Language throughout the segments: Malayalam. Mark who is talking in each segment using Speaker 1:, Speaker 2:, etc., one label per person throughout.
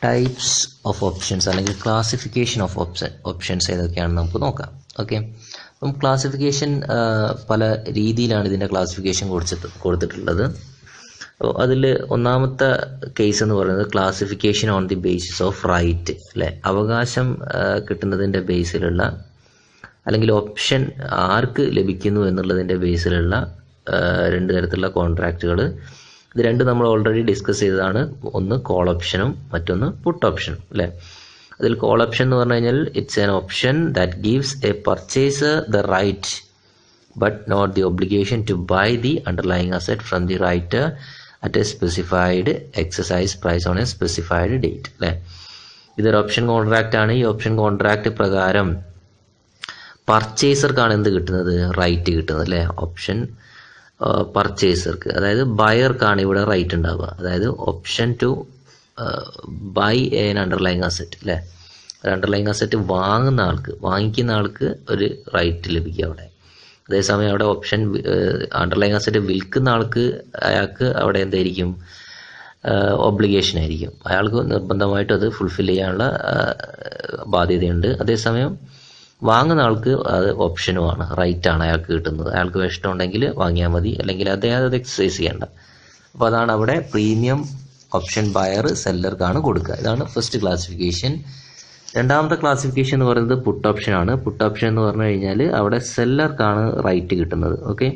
Speaker 1: ടൈപ്സ് ഓഫ് ഓപ്ഷൻസ് അല്ലെങ്കിൽ ക്ലാസിഫിക്കേഷൻ ഓഫ് ഓപ്ഷൻസ് ഏതൊക്കെയാണെന്ന് നമുക്ക് നോക്കാം. ഓക്കെ, അപ്പം ക്ലാസിഫിക്കേഷൻ പല രീതിയിലാണ് ഇതിൻ്റെ ക്ലാസിഫിക്കേഷൻ കൊടുത്തിട്ടുള്ളത്. അപ്പോൾ അതിൽ ഒന്നാമത്തെ കേസ് എന്ന് പറയുന്നത് classification on the basis of right, അല്ലേ, അവകാശം കിട്ടുന്നതിൻ്റെ ബേസിലുള്ള അല്ലെങ്കിൽ ഓപ്ഷൻ ആർക്ക് ലഭിക്കുന്നു എന്നുള്ളതിൻ്റെ ബേസിലുള്ള രണ്ട് തരത്തിലുള്ള കോൺട്രാക്റ്റുകൾ. ഇത് രണ്ട് നമ്മൾ ഓൾറെഡി ഡിസ്കസ് ചെയ്തതാണ്. ഒന്ന് കോൾ ഓപ്ഷനും മറ്റൊന്ന് പുട്ട് ഓപ്ഷനും, അല്ലേ. അതിൽ കോൾ ഓപ്ഷൻ എന്ന് പറഞ്ഞു കഴിഞ്ഞാൽ it's an option that gives a purchaser the right but not the obligation to buy the underlying asset from the writer at a specified exercise price on a specified date, അല്ലേ. ഇതൊരു ഓപ്ഷൻ കോൺട്രാക്റ്റ് ആണ്. ഈ ഓപ്ഷൻ കോൺട്രാക്റ്റ് പ്രകാരം പർച്ചേസർക്കാണ് എന്ത് കിട്ടുന്നത്? റൈറ്റ് കിട്ടുന്നത്, അല്ലേ. ഓപ്ഷൻ പർച്ചേസർക്ക്, അതായത് ബയർക്കാണ് ഇവിടെ റൈറ്റ് ഉണ്ടാവുക. അതായത് option to buy an underlying asset, അല്ലേ. അണ്ടർലൈങ് അസെറ്റ് വാങ്ങിക്കുന്ന ആൾക്ക് ഒരു റൈറ്റ് ലഭിക്കുക അവിടെ. അതേസമയം അവിടെ ഓപ്ഷൻ അണ്ടർലൈങ് അസെറ്റ് വിൽക്കുന്ന അയാൾക്ക് അവിടെ എന്തായിരിക്കും? ഒബ്ലിഗേഷൻ ആയിരിക്കും. അയാൾക്ക് നിർബന്ധമായിട്ടും അത് ഫുൾഫിൽ ചെയ്യാനുള്ള ബാധ്യതയുണ്ട്. അതേസമയം വാങ്ങുന്ന ആൾക്ക് അത് ഓപ്ഷനുമാണ്, റൈറ്റാണ് അയാൾക്ക് കിട്ടുന്നത്. അയാൾക്ക് ഇഷ്ടമുണ്ടെങ്കിൽ വാങ്ങിയാൽ മതി, അല്ലെങ്കിൽ അദ്ദേഹം അത് എക്സസൈസ് ചെയ്യേണ്ട. അപ്പോൾ അതാണ് അവിടെ പ്രീമിയം ഓപ്ഷൻ ബയർ സെല്ലർക്കാണ് കൊടുക്കുക. ഇതാണ് ഫസ്റ്റ് ക്ലാസിഫിക്കേഷൻ. രണ്ടാമത്തെ ക്ലാസിഫിക്കേഷൻ എന്ന് പറയുന്നത് പുട്ട് ഓപ്ഷൻ ആണ്. പുട്ട് ഓപ്ഷൻ എന്ന് പറഞ്ഞു കഴിഞ്ഞാൽ അവിടെ സെല്ലർക്കാണ് റൈറ്റ് കിട്ടുന്നത്. Okay,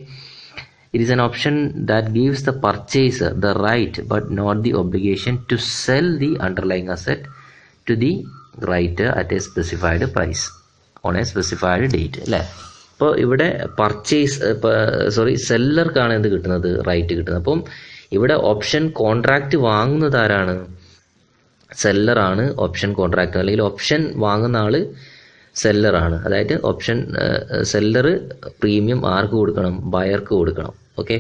Speaker 1: it is an option that gives the purchaser the right but not the obligation to sell the underlying asset to the writer at a specified price on a specified date, അല്ലേ. അപ്പോൾ ഇവിടെ സെല്ലർക്കാണ് എന്ത് കിട്ടുന്നത്? റൈറ്റ് കിട്ടുന്നത്. അപ്പം ഇവിടെ ഓപ്ഷൻ കോൺട്രാക്റ്റ് വാങ്ങുന്നത് ആരാണ്? സെല്ലറാണ് ഓപ്ഷൻ കോൺട്രാക്റ്റ്, അല്ലെങ്കിൽ ഓപ്ഷൻ വാങ്ങുന്ന ആള് സെല്ലറാണ്. അതായത് ഓപ്ഷൻ സെല്ലർ പ്രീമിയം ആർക്ക് കൊടുക്കണം? ബയർക്ക് കൊടുക്കണം. ഓക്കെ,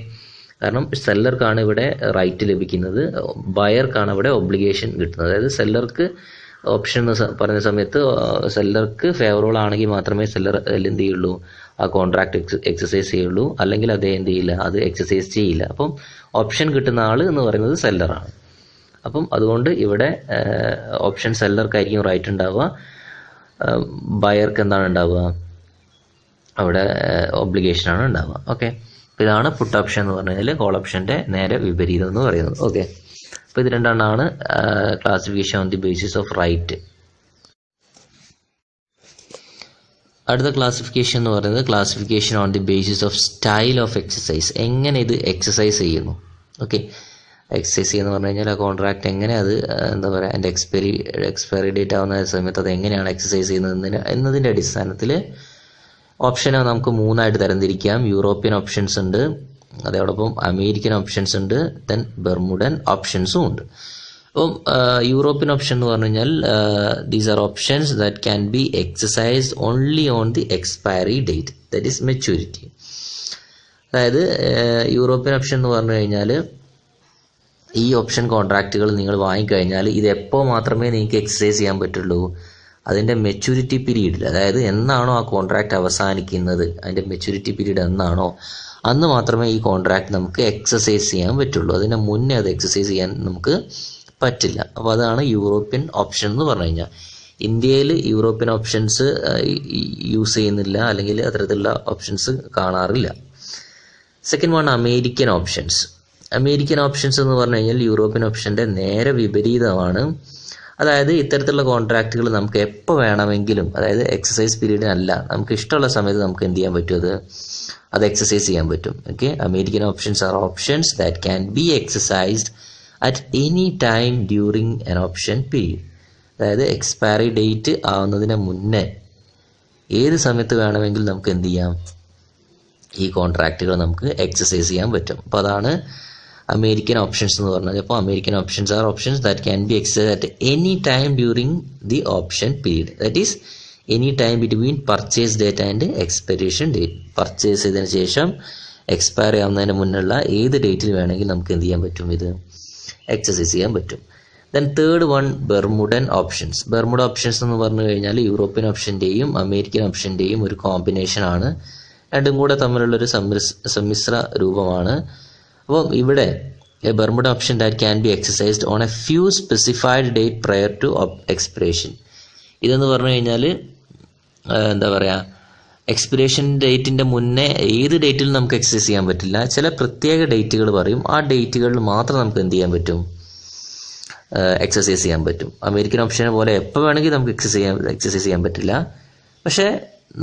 Speaker 1: കാരണം സെല്ലർക്കാണ് ഇവിടെ റൈറ്റ് ലഭിക്കുന്നത്, ബയർക്കാണ് ഇവിടെ ഒബ്ലിഗേഷൻ കിട്ടുന്നത്. അതായത് സെല്ലർക്ക് ഓപ്ഷൻ എന്ന് പറഞ്ഞ സമയത്ത് സെല്ലർക്ക് ഫേവറബിൾ ആണെങ്കിൽ മാത്രമേ സെല്ലർ എന്ത് ചെയ്യുള്ളൂ? ആ കോൺട്രാക്ട് എക്സസൈസ് ചെയ്യുള്ളൂ, അല്ലെങ്കിൽ അദ്ദേഹം എന്ത് ചെയ്യില്ല? അത് എക്സസൈസ് ചെയ്യില്ല. അപ്പം ഓപ്ഷൻ കിട്ടുന്ന ആൾ എന്ന് പറയുന്നത് സെല്ലറാണ്. അപ്പം അതുകൊണ്ട് ഇവിടെ ഓപ്ഷൻ സെല്ലർക്കായിരിക്കും റൈറ്റ് ഉണ്ടാവുക, ബയർക്ക് എന്താണ് ഉണ്ടാവുക? അവിടെ ഒബ്ലിഗേഷനാണ് ഉണ്ടാവുക. ഓക്കെ, അപ്പോൾ ഇതാണ് പുട്ട് ഓപ്ഷൻ എന്ന് പറഞ്ഞു കഴിഞ്ഞാൽ കോൾ ഓപ്ഷൻ്റെ നേരെ വിപരീതം എന്ന് പറയുന്നത്. ഓക്കെ, അപ്പോൾ ഇത് രണ്ടെണ്ണമാണ് classification on the basis of right. അടുത്ത ക്ലാസിഫിക്കേഷൻ എന്ന് പറയുന്നത് classification on the basis of style of exercise. എങ്ങനെ ഇത് എക്സസൈസ് ചെയ്യുന്നു? ഓക്കെ, എക്സസൈസ് ചെയ്യുന്നു പറഞ്ഞു കഴിഞ്ഞാൽ ആ കോൺട്രാക്ട് എങ്ങനെ അത് എന്താ പറയുക, അതിൻ്റെ എക്സ്പയറി ഡേറ്റ് ആവുന്ന സമയത്ത് അത് എങ്ങനെയാണ് എക്സസൈസ് ചെയ്യുന്നത് എന്നതിൻ്റെ അടിസ്ഥാനത്തിൽ ഓപ്ഷനെ നമുക്ക് മൂന്നായിട്ട് തരംതിരിക്കാം. യൂറോപ്യൻ ഓപ്ഷൻസ് ഉണ്ട്, അതോടൊപ്പം അമേരിക്കൻ ഓപ്ഷൻസ് ഉണ്ട്, ദെൻ ബെർമുഡൻ ഓപ്ഷൻസും ഉണ്ട്. അപ്പം യൂറോപ്യൻ ഓപ്ഷൻ എന്ന് പറഞ്ഞു കഴിഞ്ഞാൽ these are options that can be exercised only on the expiry date, that is maturity. അതായത് യൂറോപ്യൻ ഓപ്ഷൻ എന്ന് പറഞ്ഞു കഴിഞ്ഞാൽ ഈ ഓപ്ഷൻ കോൺട്രാക്റ്റുകൾ നിങ്ങൾ വാങ്ങിക്കഴിഞ്ഞാൽ ഇത് എപ്പോൾ മാത്രമേ നിങ്ങൾക്ക് എക്സസൈസ് ചെയ്യാൻ പറ്റുള്ളൂ? അതിൻ്റെ മെച്യൂരിറ്റി പീരീഡിൽ, അതായത് എന്നാണോ ആ കോൺട്രാക്റ്റ് അവസാനിക്കുന്നത്, അതിൻ്റെ മെച്യൂരിറ്റി പീരീഡ് എന്നാണോ അന്ന് മാത്രമേ ഈ കോൺട്രാക്ട് നമുക്ക് എക്സസൈസ് ചെയ്യാൻ പറ്റുള്ളൂ. അതിന് മുന്നേ അത് എക്സസൈസ് ചെയ്യാൻ നമുക്ക് പറ്റില്ല. അപ്പോൾ അതാണ് യൂറോപ്യൻ ഓപ്ഷൻ എന്ന് പറഞ്ഞു കഴിഞ്ഞാൽ. ഇന്ത്യയിൽ യൂറോപ്യൻ ഓപ്ഷൻസ് യൂസ് ചെയ്യുന്നില്ല, അല്ലെങ്കിൽ അത്തരത്തിലുള്ള ഓപ്ഷൻസ് കാണാറില്ല. Second one American options. American options എന്ന് പറഞ്ഞു കഴിഞ്ഞാൽ യൂറോപ്യൻ ഓപ്ഷൻ്റെ നേരെ വിപരീതമാണ്. അതായത് ഇത്തരത്തിലുള്ള കോൺട്രാക്റ്റുകൾ നമുക്ക് എപ്പോൾ വേണമെങ്കിലും, അതായത് എക്സസൈസ് പീരീഡിനല്ല, നമുക്ക് ഇഷ്ടമുള്ള സമയത്ത് നമുക്ക് എന്ത് ചെയ്യാൻ പറ്റും? അത് എക്സസൈസ് ചെയ്യാൻ പറ്റും. Okay, American options are options that can be exercised at any time during an option period. അതായത് എക്സ്പയറി ഡേറ്റ് ആവുന്നതിന് മുന്നേ ഏത് സമയത്ത് വേണമെങ്കിലും നമുക്ക് എന്ത് ചെയ്യാം? ഈ കോൺട്രാക്റ്റുകൾ നമുക്ക് എക്സസൈസ് ചെയ്യാൻ പറ്റും. അപ്പോൾ അതാണ് അമേരിക്കൻ ഓപ്ഷൻസ് എന്ന് പറഞ്ഞത്. അപ്പോൾ American options are options that can be exercised at any time during the option period, that is any time between purchase date and expiration date. Purchase ചെയ്തതിന് ശേഷം എക്സ്പയർ ആവുന്നതിന് മുന്നുള്ള ഏത് ഡേറ്റിൽ വേണമെങ്കിൽ നമുക്ക് എന്ത് ചെയ്യാൻ പറ്റും? ഇത് എക്സസൈസ് ചെയ്യാൻ പറ്റും. Then third one Bermudan options. Bermuda options എന്ന് പറഞ്ഞു കഴിഞ്ഞാൽ യൂറോപ്യൻ ഓപ്ഷൻ്റെയും അമേരിക്കൻ ഓപ്ഷൻ്റെയും ഒരു കോമ്പിനേഷൻ ആണ്. രണ്ടും കൂടെ തമ്മിലുള്ളൊരു സമ്മിശ്ര രൂപമാണ്. അപ്പം ഇവിടെ a Bermuda option that can be exercised on a few specified date prior to expiration. ഇതെന്ന് പറഞ്ഞു കഴിഞ്ഞാൽ എന്താ പറയുക, എക്സ്പിറേഷൻ ഡേറ്റിൻ്റെ മുന്നേ ഏത് ഡേറ്റിലും നമുക്ക് എക്സസൈസ് ചെയ്യാൻ പറ്റില്ല. ചില പ്രത്യേക ഡേറ്റുകൾ പറയും, ആ ഡേറ്റുകളിൽ മാത്രം നമുക്ക് എന്ത് ചെയ്യാൻ പറ്റും, എക്സസൈസ് ചെയ്യാൻ പറ്റും. അമേരിക്കൻ ഓപ്ഷനെ പോലെ എപ്പോൾ വേണമെങ്കിൽ നമുക്ക് എക്സസൈസ് ചെയ്യാൻ പറ്റില്ല. പക്ഷേ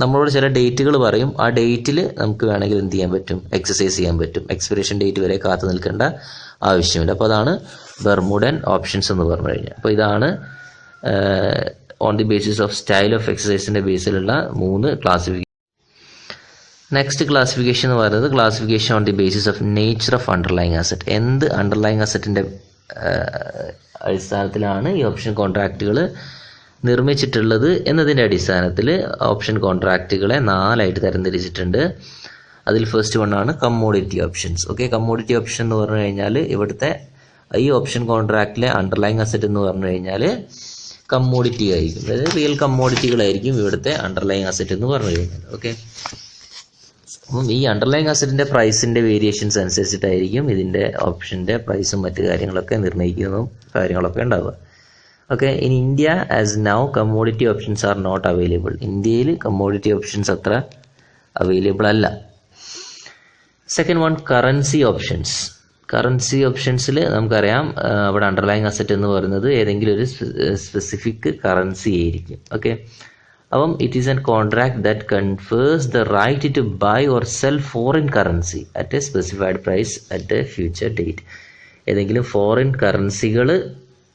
Speaker 1: നമ്മളോട് ചില ഡേറ്റുകൾ പറയും, ആ ഡേറ്റിൽ നമുക്ക് വേണമെങ്കിൽ എന്ത് ചെയ്യാൻ പറ്റും, എക്സസൈസ് ചെയ്യാൻ പറ്റും. എക്സ്പിറേഷൻ ഡേറ്റ് വരെ കാത്തു നിൽക്കേണ്ട ആവശ്യമില്ല. അപ്പോൾ അതാണ് ബർമുഡൻ ഓപ്ഷൻസ് എന്ന് പറഞ്ഞു കഴിഞ്ഞാൽ. അപ്പോൾ ഇതാണ് on the basis of style of എക്സസൈസിൻ്റെ ബേസിലുള്ള 3 ക്ലാസിഫിക്കേഷൻ. നെക്സ്റ്റ് ക്ലാസിഫിക്കേഷൻ എന്ന് പറയുന്നത് classification on the basis of nature of underlying asset. എന്ത് അണ്ടർലൈങ് അസറ്റിൻ്റെ അടിസ്ഥാനത്തിലാണ് ഈ ഓപ്ഷൻ കോൺട്രാക്റ്റുകൾ നിർമ്മിച്ചിട്ടുള്ളത് എന്നതിൻ്റെ അടിസ്ഥാനത്തിൽ ഓപ്ഷൻ കോൺട്രാക്റ്റുകളെ 4 ആയിട്ട് തരംതിരിച്ചിട്ടുണ്ട്. അതിൽ ഫസ്റ്റ് വണ്ണാണ് commodity options. Okay, commodity option എന്ന് പറഞ്ഞു കഴിഞ്ഞാൽ ഇവിടുത്തെ ഈ ഓപ്ഷൻ കോൺട്രാക്റ്റിലെ അണ്ടർലൈങ് അസറ്റ് എന്ന് പറഞ്ഞു കഴിഞ്ഞാൽ കമ്മോഡിറ്റി ആയിരിക്കും, അതായത് റിയൽ കമ്മോഡിറ്റികളായിരിക്കും ഇവിടുത്തെ അണ്ടർലൈങ് അസറ്റ് എന്ന് പറഞ്ഞു കഴിഞ്ഞാൽ. ഓക്കെ, അപ്പം ഈ അണ്ടർലൈങ് അസറ്റിൻ്റെ പ്രൈസിൻ്റെ വേരിയേഷൻസ് അനുസരിച്ചിട്ടായിരിക്കും ഇതിൻ്റെ ഓപ്ഷൻ്റെ പ്രൈസും മറ്റു കാര്യങ്ങളൊക്കെ നിർണ്ണയിക്കുന്നതും കാര്യങ്ങളൊക്കെ ഉണ്ടാവുക. Okay, in India as now commodity options are not available. ഇന്ത്യയിൽ കമ്മോഡിറ്റി ഓപ്ഷൻസ് അത്ര അവൈലബിൾ അല്ല. Second one currency options. Currency ഓപ്ഷൻസിൽ നമുക്കറിയാം അവിടെ അണ്ടർലൈങ് അസറ്റ് എന്ന് പറയുന്നത് ഏതെങ്കിലും ഒരു സ്പെസിഫിക് കറൻസി ആയിരിക്കും. ഓക്കെ, അപ്പം it is an contract that confers the right to buy or sell foreign currency at a specified price at a future date. ഏതെങ്കിലും ഫോറിൻ കറൻസികൾ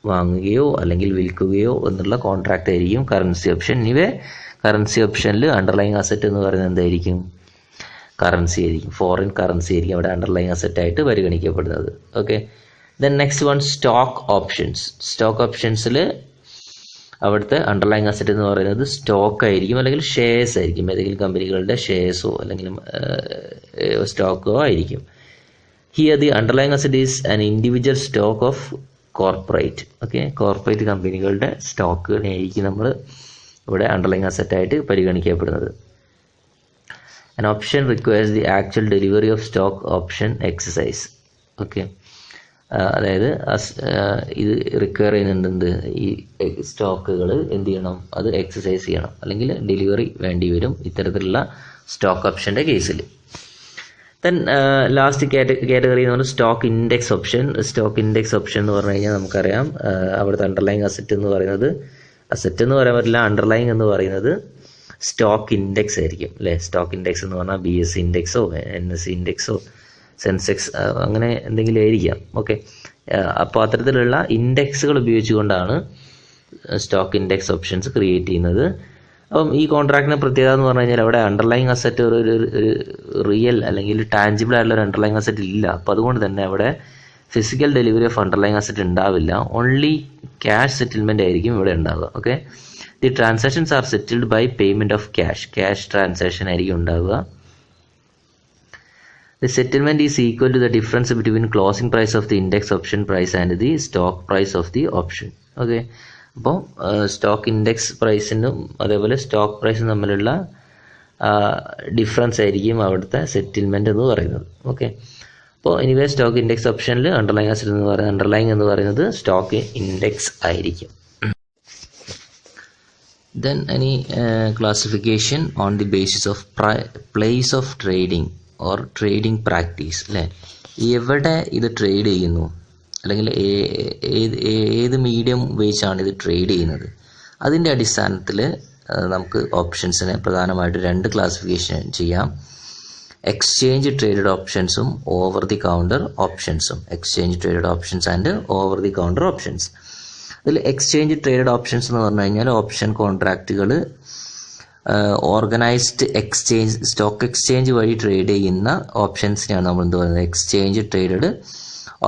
Speaker 1: വാങ്ങുകയോ അല്ലെങ്കിൽ വിൽക്കുകയോ എന്നുള്ള കോൺട്രാക്റ്റ് ആയിരിക്കും കറൻസി ഓപ്ഷൻ. ഇവ കറൻസി ഓപ്ഷനിൽ അണ്ടർലൈങ് അസറ്റ് എന്ന് പറയുന്നത് എന്തായിരിക്കും, കറൻസി ആയിരിക്കും, ഫോറിൻ കറൻസി ആയിരിക്കും അവിടെ അണ്ടർലൈങ് അസറ്റായിട്ട് പരിഗണിക്കപ്പെടുന്നത്. Okay, then next one stock options. Stock ഓപ്ഷൻസിൽ അവിടുത്തെ അണ്ടർലൈങ് അസറ്റ് എന്ന് പറയുന്നത് സ്റ്റോക്ക് ആയിരിക്കും അല്ലെങ്കിൽ ഷെയർസ് ആയിരിക്കും, ഏതെങ്കിലും കമ്പനികളുടെ ഷെയർസോ അല്ലെങ്കിൽ സ്റ്റോക്കോ ആയിരിക്കും. Here the underlying asset is an individual stock of corporate. Okay, corporate കമ്പനികളുടെ സ്റ്റോക്കുകളായിരിക്കും നമ്മൾ ഇവിടെ അണ്ടർലൈങ് അസറ്റായിട്ട് പരിഗണിക്കപ്പെടുന്നത്. An option requires the actual delivery of stock option exercise. Okay, അതായത് ഇത് റിക്വയർ ചെയ്യുന്നുണ്ട്, ഈ സ്റ്റോക്കുകൾ എന്ത് ചെയ്യണം, അത് എക്സസൈസ് ചെയ്യണം അല്ലെങ്കിൽ ഡെലിവറി വേണ്ടി വരും ഇത്തരത്തിലുള്ള സ്റ്റോക്ക് ഓപ്ഷൻ്റെ കേസിൽ. ദെൻ ലാസ്റ്റ് കാറ്റഗറി എന്ന് പറഞ്ഞാൽ stock index option. Stock index option എന്ന് പറഞ്ഞു കഴിഞ്ഞാൽ നമുക്കറിയാം അവിടുത്തെ അണ്ടർലൈങ് അസറ്റ് എന്ന് പറയുന്നത്, അസറ്റ് എന്ന് പറയാൻ പറ്റില്ല, അണ്ടർലൈങ് എന്ന് പറയുന്നത് സ്റ്റോക്ക് ഇൻഡെക്സ് ആയിരിക്കും അല്ലേ. സ്റ്റോക്ക് ഇൻഡെക്സ് എന്ന് പറഞ്ഞാൽ BSE ഇൻഡെക്സോ NSE ഇൻഡെക്സോ സെൻസെക്സ് അങ്ങനെ എന്തെങ്കിലും ആയിരിക്കാം. ഓക്കെ, അപ്പോൾ അത്തരത്തിലുള്ള ഇൻഡെക്സുകൾ ഉപയോഗിച്ചുകൊണ്ടാണ് സ്റ്റോക്ക് ഇൻഡെക്സ് ഓപ്ഷൻസ് ക്രിയേറ്റ് ചെയ്യുന്നത്. അപ്പം ഈ കോൺട്രാക്റ്റിൻ്റെ പ്രത്യേകത എന്ന് പറഞ്ഞു കഴിഞ്ഞാൽ അവിടെ അണ്ടർലൈങ് അസറ്റ് ഒരു റിയൽ അല്ലെങ്കിൽ ടാഞ്ചിബിൾ ആയിട്ടുള്ള ഒരു അണ്ടർലൈങ് അസറ്റ് ഇല്ല. അപ്പോൾ അതുകൊണ്ട് തന്നെ അവിടെ physical delivery of underlying asset ഉണ്ടാവില്ല, ഓൺലി ക്യാഷ് സെറ്റിൽമെൻ്റ് ആയിരിക്കും ഇവിടെ ഉണ്ടാവുക. Okay, the transactions are settled by payment of cash transaction ആയിരിക്കും ഉണ്ടാവുക. The settlement is equal to the difference between closing price of the index option price and the stock price of the option. Okay, അപ്പോൾ സ്റ്റോക്ക് ഇൻഡെക്സ് പ്രൈസിനും അതേപോലെ സ്റ്റോക്ക് പ്രൈസും തമ്മിലുള്ള ഡിഫറൻസ് ആയിരിക്കും അവിടുത്തെ സെറ്റിൽമെൻറ്റ് എന്ന് പറയുന്നത്. ഓക്കെ, അപ്പോൾ എനിവേ സ്റ്റോക്ക് ഇൻഡെക്സ് ഓപ്ഷനിൽ അണ്ടർലൈങ് അസറ്റ് എന്ന് പറയുന്നത്, അണ്ടർലൈങ് എന്ന് പറയുന്നത് സ്റ്റോക്ക് ഇൻഡെക്സ് ആയിരിക്കും. Then any classification on the basis of place of trading or trading practice അല്ലേ, എവിടെ ഇത് ട്രേഡ് ചെയ്യുന്നു അല്ലെങ്കിൽ ഏത് മീഡിയം ഉപയോഗിച്ചാണ് ഇത് ട്രേഡ് ചെയ്യുന്നത്, അതിൻ്റെ അടിസ്ഥാനത്തിൽ നമുക്ക് ഓപ്ഷൻസിനെ പ്രധാനമായിട്ട് 2 ക്ലാസിഫിക്കേഷൻ ചെയ്യാം. എക്സ്ചേഞ്ച് ട്രേഡഡ് ഓപ്ഷൻസും ഓവർ ദി കൗണ്ടർ ഓപ്ഷൻസും. Exchange traded options and over the counter options. അതിൽ എക്സ്ചേഞ്ച് ട്രേഡഡ് ഓപ്ഷൻസ് എന്ന് പറഞ്ഞു കഴിഞ്ഞാൽ ഓപ്ഷൻ കോൺട്രാക്റ്റുകൾ ഓർഗനൈസ്ഡ് എക്സ്ചേഞ്ച്, സ്റ്റോക്ക് എക്സ്ചേഞ്ച് വഴി ട്രേഡ് ചെയ്യുന്ന ഓപ്ഷൻസിനെയാണ് നമ്മൾ എന്ത് പറയുന്നത്, എക്സ്ചേഞ്ച് ട്രേഡഡ്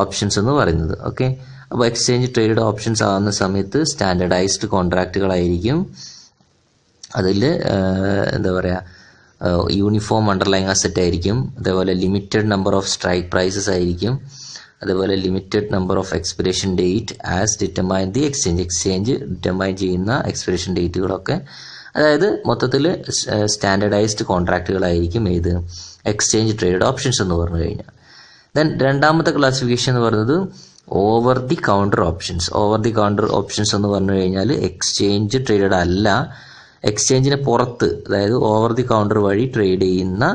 Speaker 1: ഓപ്ഷൻസ് എന്ന് പറയുന്നത്. ഓക്കെ, അപ്പോൾ എക്സ്ചേഞ്ച് ട്രേഡഡ് ഓപ്ഷൻസ് ആവുന്ന സമയത്ത് സ്റ്റാൻഡർഡൈസ്ഡ് കോൺട്രാക്റ്റുകളായിരിക്കും. അതിൽ എന്താ പറയുക, യൂണിഫോം അണ്ടർലൈങ് അസറ്റ് ആയിരിക്കും, അതേപോലെ limited number of strike prices ആയിരിക്കും, അതേപോലെ limited number of expiration date as determine the exchange determine ചെയ്യുന്ന എക്സ്പിറേഷൻ ഡേറ്റുകളൊക്കെ, അതായത് മൊത്തത്തിൽ സ്റ്റാൻഡർഡൈസ്ഡ് കോൺട്രാക്റ്റുകളായിരിക്കും ഏത് എക്സ്ചേഞ്ച് ട്രേഡഡ് ഓപ്ഷൻസ് എന്ന് പറഞ്ഞു കഴിഞ്ഞാൽ. ദെൻ രണ്ടാമത്തെ ക്ലാസിഫിക്കേഷൻ എന്ന് പറയുന്നത് over the counter options. Over the counter options എന്ന് പറഞ്ഞു കഴിഞ്ഞാൽ എക്സ്ചേഞ്ച് ട്രേഡഡ് അല്ല, എക്സ്ചേഞ്ചിന് പുറത്ത്, അതായത് ഓവർ ദി കൗണ്ടർ വഴി ട്രേഡ് ചെയ്യുന്ന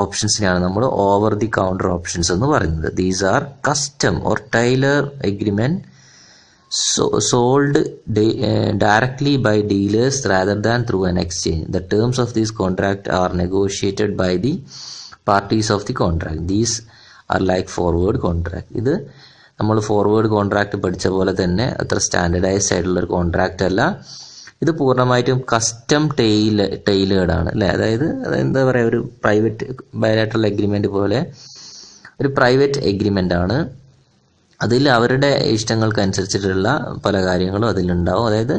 Speaker 1: ഓപ്ഷൻസിനെയാണ് നമ്മൾ ഓവർ ദി കൗണ്ടർ ഓപ്ഷൻസ് എന്ന് പറയുന്നത്. These are custom or tailor agreement sold directly by dealers rather than through an exchange. The terms of this contract are negotiated by the parties of the contract. These are like forward contract. ഇത് നമ്മൾ ഫോർവേഡ് കോൺട്രാക്ട് പഠിച്ച പോലെ തന്നെ അത്ര സ്റ്റാൻഡേർഡൈസ്ഡ് ആയിട്ടുള്ള ഒരു കോൺട്രാക്റ്റ് അല്ല. ഇത് പൂർണ്ണമായിട്ടും കസ്റ്റം ടൈലേർഡ് ആണ് അല്ലേ. അതായത് എന്താ പറയുക, ഒരു പ്രൈവറ്റ് ബയലാറ്ററൽ എഗ്രിമെന്റ് പോലെ ഒരു പ്രൈവറ്റ് എഗ്രിമെന്റ് ആണ്. അതിൽ അവരുടെ ഇഷ്ടങ്ങൾക്കനുസരിച്ചിട്ടുള്ള പല കാര്യങ്ങളും അതിലുണ്ടാവും. അതായത്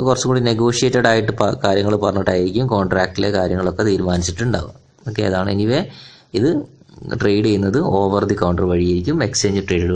Speaker 1: കുറച്ചും കൂടി നെഗോഷിയേറ്റഡ് ആയിട്ട് കാര്യങ്ങൾ പറഞ്ഞിട്ടായിരിക്കും കോൺട്രാക്റ്റിലെ കാര്യങ്ങളൊക്കെ തീരുമാനിച്ചിട്ടുണ്ടാവുക. ഓക്കെ, അതാണ്. എനിവേ ഇത് ട്രേഡ് ചെയ്യുന്നത് ഓവർ ദി കൗണ്ടർ വഴിയായിരിക്കും, എക്സ്ചേഞ്ച് ട്രേഡ്